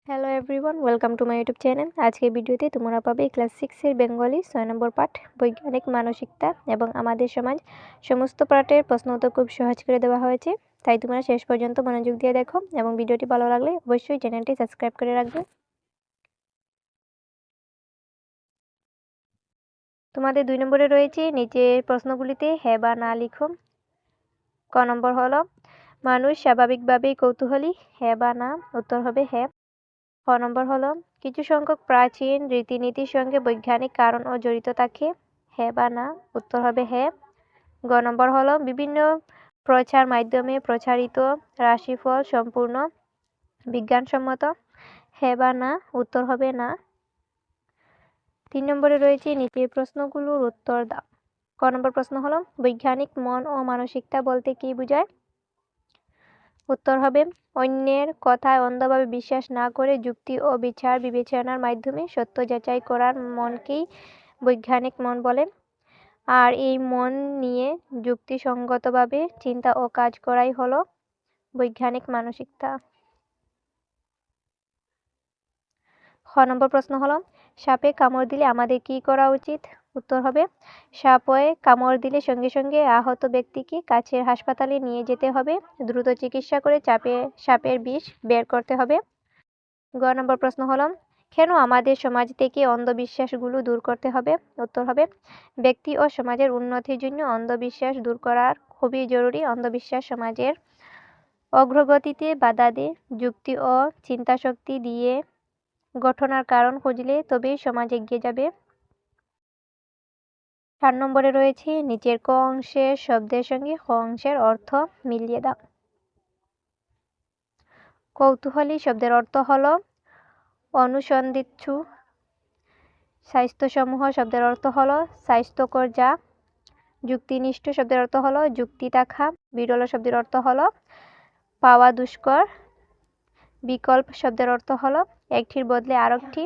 Hello everyone, welcome to my YouTube channel. আজকের ভিডিওতে তোমরা পাবে ক্লাস 6 এর বেঙ্গলি 6 নম্বর পাঠ বৈজ্ঞানিক মানসিকতা এবং আমাদের সমাজ সমস্ত পাঠের প্রশ্ন উত্তর খুব সহজ করে দেওয়া হয়েছে। তাই তোমরা শেষ পর্যন্ত মনোযোগ দিয়ে দেখো এবং ভিডিওটি ভালো লাগলে অবশ্যই চ্যানেলটি সাবস্ক্রাইব করে রাখবে। তোমাদের 2 নম্বরে রয়েছে নিচের প্রশ্নগুলিতে হ্যাঁ বা না লিখো। ক নম্বর হলো মানুষ স্বাভাবিকভাবেই কৌতূহলী, হ্যাঁ বা না? উত্তর হবে হ্যাঁ। খ নম্বর হলো কিছু সংখ্যক প্রাচীন রীতিনীতির সঙ্গে বৈজ্ঞানিক কারণও জড়িত থাকে, হ্যাঁ বা না? উত্তর হবে হ্যাঁ। গ নম্বর হলো বিভিন্ন প্রচার মাধ্যমে প্রচারিত রাশিফল সম্পূর্ণ বিজ্ঞানসম্মত, হ্যাঁ বা না? উত্তর হবে না। 3 নম্বরে রয়েছে নিচের প্রশ্নগুলোর উত্তর দাও। ক নম্বর প্রশ্ন হলো বৈজ্ঞানিক মন ও মানসিকতা বলতে কি বোঝায়? উত্তর হবে অন্যের কথায় অন্ধভাবে বিশ্বাস না করে যুক্তি ও বিচার বিবেচনার মাধ্যমে সত্য যাচাই করার মনকেই বৈজ্ঞানিক মন বলে। আর এই মন নিয়ে যুক্তিসঙ্গতভাবে চিন্তা ও কাজ করাই হলো বৈজ্ঞানিক মানসিকতা। খ নম্বর প্রশ্ন হলো সাপে কামড় দিলে আমাদের কি করা উচিত? উত্তর হবে সাপে কামড় দিলে সঙ্গে সঙ্গে আহত ব্যক্তিকে কাছের হাসপাতালে নিয়ে যেতে হবে, দ্রুত চিকিৎসা করে সাপের বিষ বের করতে হবে। গ নম্বর প্রশ্ন হলো কেন আমাদের সমাজ থেকে অন্ধবিশ্বাসগুলো দূর করতে হবে? উত্তর হবে ব্যক্তি ও সমাজের উন্নতির জন্য অন্ধবিশ্বাস দূর করার খুবই জরুরি। অন্ধবিশ্বাস সমাজের অগ্রগতিতে বাধা দেয়। যুক্তি ও চিন্তাশক্তি দিয়ে ঘটনার কারণ খুঁজলে তবেই সমাজ এগিয়ে যাবে। 4 নম্বরে রয়েছে নিচের ক অংশের শব্দের সঙ্গে খ অংশের অর্থ মিলিয়ে দাও। কৌতূহলী শব্দের অর্থ হলো অনুসন্ধিৎসু। স্বাস্থ্যসমূহ শব্দের অর্থ হলো স্বাস্থ্যকর যা। যুক্তিনিষ্ঠ শব্দের অর্থ হলো যুক্তি থাকা। বিরল শব্দের অর্থ হলো পাওয়া দুষ্কর। বিকল্প শব্দের অর্থ হলো একটির বদলে আরেকটি।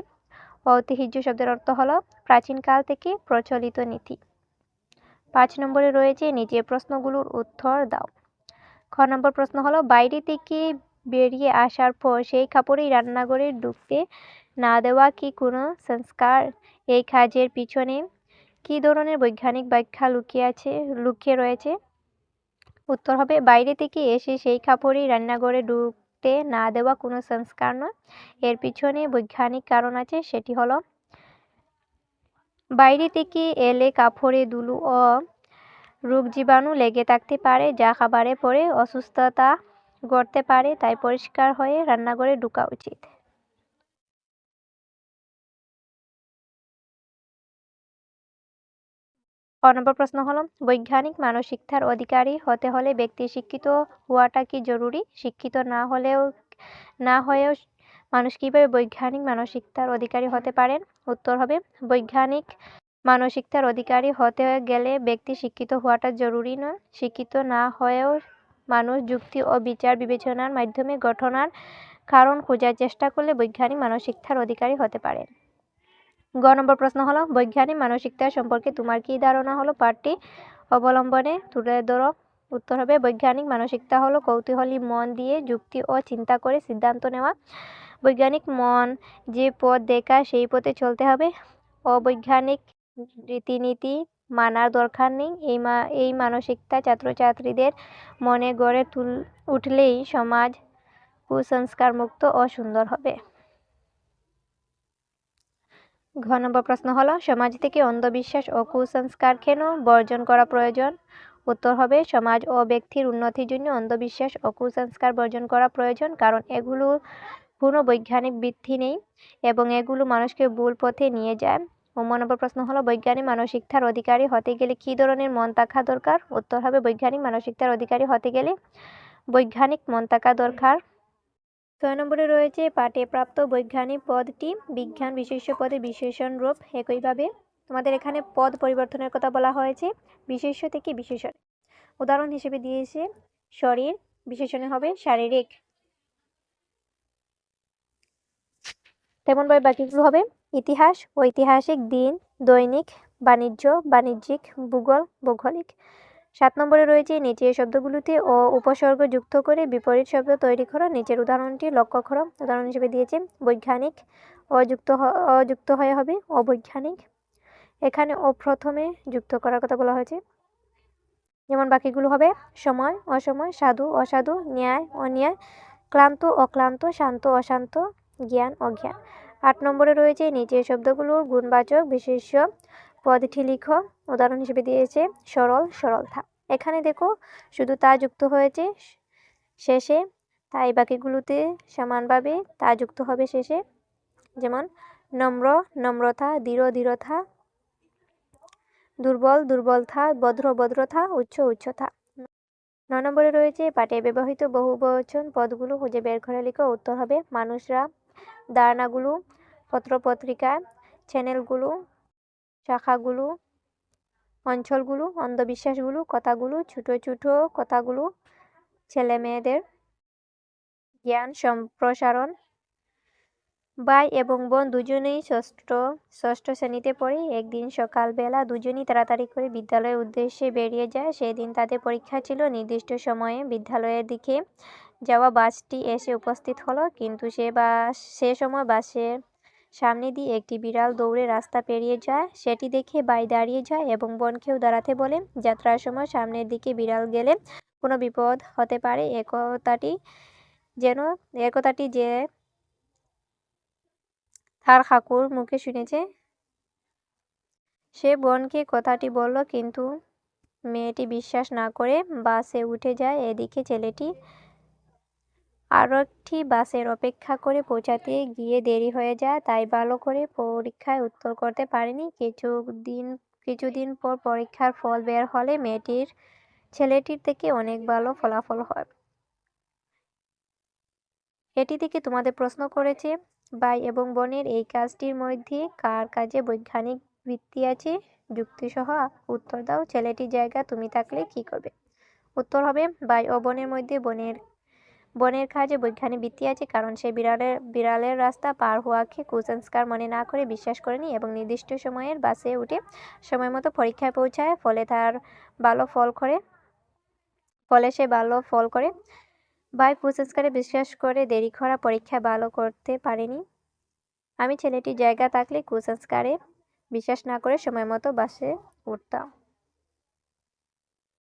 ঐতিহ্য শব্দের অর্থ হলো প্রাচীনকাল থেকে প্রচলিত নীতি। 5 নম্বরে রয়েছে নিচের প্রশ্নগুলোর উত্তর দাও। খ নম্বর প্রশ্ন হলো বাইরে থেকে বেরিয়ে আসার পর সেই কাপড়েই রান্নাঘরে ঢুকতে না দেওয়া কি কোনো সংস্কার? এই কাজের পিছনে কি ধরনের বৈজ্ঞানিক ব্যাখ্যা লুকিয়ে রয়েছে? উত্তর হবে বাইরে থেকে এসে সেই কাপড়েই রান্নাঘরে ঢুকতে না দেওয়া কোনো সংস্কার নয়, এর পিছনে বৈজ্ঞানিক কারণ আছে। সেটি হলো বাইরে থেকে এলে কাপড়ে ধুলো ও রোগ জীবাণু লেগে থাকতে পারে, যা খাবারে পরে অসুস্থতা ঘটতে পারে, তাই পরিষ্কার হয়ে রান্নাঘরে ঢোকা উচিত। ক নম্বর প্রশ্ন হলো বৈজ্ঞানিক মানসিকতার অধিকারী হতে হলে ব্যক্তি শিক্ষিত হওয়াটা কি জরুরি? শিক্ষিত না হয়েও মানুষ কিভাবে বৈজ্ঞানিক মানসিকতার অধিকারী হতে পারেন? উত্তর হবে বৈজ্ঞানিক মানসিকতার অধিকারী হতে গেলে ব্যক্তি শিক্ষিত হওয়াটা জরুরি নয়। শিক্ষিত না হয়েও মানুষ যুক্তি ও বিচার বিবেচনার মাধ্যমে ঘটনার কারণ খোঁজার চেষ্টা করলে বৈজ্ঞানিক মানসিকতার অধিকারী হতে পারে। গ নম্বর প্রশ্ন হলো বৈজ্ঞানিক মানসিকতা সম্পর্কে তোমার কি ধারণা? হলো পাঠটি অবলম্বনে তুলে ধরো। উত্তর হবে বৈজ্ঞানিক মানসিকতা হলো কৌতূহলী মন দিয়ে যুক্তি ও চিন্তা করে সিদ্ধান্ত নেওয়া। বৈজ্ঞানিক মন যে পথ দেখায় সেই পথে চলতে হবে। অবৈজ্ঞানিক রীতিনীতি মানার দরকার নেই। এই মানসিকতা ছাত্রছাত্রীদের মনে গড়ে উঠলেই সমাজ কুসংস্কার মুক্ত ও সুন্দর হবে। ঘ নম্বর প্রশ্ন হলো সমাজ থেকে অন্ধবিশ্বাস ও কুসংস্কার কেন বর্জন করা প্রয়োজন? উত্তর হবে সমাজ ও ব্যক্তির উন্নতির জন্য অন্ধবিশ্বাস ও কুসংস্কার বর্জন করা প্রয়োজন, কারণ এগুলোর কোনো বৈজ্ঞানিক ভিত্তি নেই এবং এগুলো মানুষকে ভুল পথে নিয়ে যায়। 9 নম্বর প্রশ্ন হলো বৈজ্ঞানিক মানসিকতার অধিকারী হতে গেলে কি ধরনের মন থাকা দরকার? উত্তর হবে বৈজ্ঞানিক মানসিকতার অধিকারী হতে গেলে বৈজ্ঞানিক মন থাকা দরকার। 6 নম্বরে রয়েছে পাঠে প্রাপ্ত বৈজ্ঞানিক পদটি বিজ্ঞান বিশেষ্য পদে বিশেষণ রূপ। একইভাবে তোমাদের এখানে পদ পরিবর্তনের কথা বলা হয়েছে বিশেষ্য থেকে বিশেষণ। উদাহরণ হিসেবে দিয়েছে শরীর, বিশেষণে হবে শারীরিক। তেমনভাবে বাকিগুলো হবে ইতিহাস, ঐতিহাসিক, দিন, দৈনিক, বাণিজ্য, বাণিজ্যিক, ভূগোল, ভৌগোলিক। 7 নম্বরে রয়েছে নিচের শব্দগুলোতে অ উপসর্গ যুক্ত করে বিপরীত শব্দ তৈরি করো। নিচের উদাহরণটি লক্ষ্য করো। উদাহরণ হিসেবে দিয়েছে বৈজ্ঞানিক, অযুক্ত হয়ে হবে অবৈজ্ঞানিক। এখানে ও প্রথমে যুক্ত করার কথা বলা হয়েছে। যেমন বাকিগুলো হবে সময়, অসময়, সাধু, অসাধু, ন্যায়, অন্যায়, ক্লান্ত, অক্লান্ত, শান্ত, অশান্ত, জ্ঞান, অজ্ঞান। 8 নম্বরে রয়েছে নিচের শব্দগুলোর গুণবাচক বিশেষ্য পদটি লিখো। উদাহরণ হিসেবে দিয়েছে সরল, সরলতা। এখানে দেখো শুধু তা যুক্ত হয়েছে শেষে, তাই বাকিগুলোতে সমানভাবে তা যুক্ত হবে শেষে। যেমন নম্র, নম্রতা, দৃঢ়, দৃঢ়তা, দুর্বল, দুর্বলতা, ভদ্র, ভদ্রতা, উচ্চ, উচ্চতা। 9 নম্বরে রয়েছে পাঠে ব্যবহৃত বহুবচন পদগুলো খুঁজে বের করে লিখো। উত্তর হবে মানুষরা, ধারণাগুলো, পত্রপত্রিকা, চ্যানেলগুলো, শাখাগুলো, অঞ্চলগুলো, অন্ধবিশ্বাসগুলো, কথাগুলো, ছোট ছোট কথাগুলো, ছেলেমেয়েদের, জ্ঞান সম্প্রসারণ। ভাই এবং বোন দুজনেই ষষ্ঠ শ্রেণীতে পড়ে। একদিন সকালবেলা দুজনেই তাড়াতাড়ি করে বিদ্যালয়ের উদ্দেশ্যে বেরিয়ে যায়। সেদিন তাদের পরীক্ষা ছিল। নির্দিষ্ট সময়ে বিদ্যালয়ের দিকে যাওয়া বাসটি এসে উপস্থিত হলো, কিন্তু সে সময় বাসের সামনে দিয়ে একটি বিড়াল দৌড়ে রাস্তা পেরিয়ে যায়। সেটি দেখে ভাই দাঁড়িয়ে যায় এবং বোনকেও দাঁড়াতে বলে। যাত্রার সময় সামনের দিকে বিড়াল গেলে কোনো বিপদ হতে পারে, একথাটি যে তার কাকুর মুখে শুনেছে। সে বোনকে কথাটি বলল, কিন্তু মেয়েটি বিশ্বাস না করে বাসে উঠে যায়। এদিকে ছেলেটি আরেকটি বাসের অপেক্ষা করে পৌঁছাতে গিয়ে দেরি হয়ে যায়, তাই ভালো করে পরীক্ষায় উত্তর করতে পারেনি। কিছুদিন পর পরীক্ষার ফল বের হলে ছেলেটির থেকে অনেক ভালো ফলাফল হয়। এটি থেকে তোমাদের প্রশ্ন করেছে ভাই এবং বোনের এই কাজটির মধ্যে কার কাজে বৈজ্ঞানিক ভিত্তি আছে? যুক্তিসহ উত্তর দাও। ছেলেটির জায়গা তুমি থাকলে কি করবে? উত্তর হবে ভাই ও বোনের মধ্যে বোনের কাজে বৈজ্ঞানিক ভিত্তি আছে, কারণ সে বিড়ালের রাস্তা পার হওয়াকে কুসংস্কার মনে না করে বিশ্বাস করেনি এবং নির্দিষ্ট সময়ের বাসে উঠে সময় মতো পরীক্ষায় পৌঁছায়। ফলে সে ভালো ফল করে। ভাই কুসংস্কারে বিশ্বাস করে দেরি করা পরীক্ষায় ভালো করতে পারেনি। আমি ছেলেটির জায়গা থাকলে কুসংস্কারে বিশ্বাস না করে সময় মতো বাসে উঠতাম।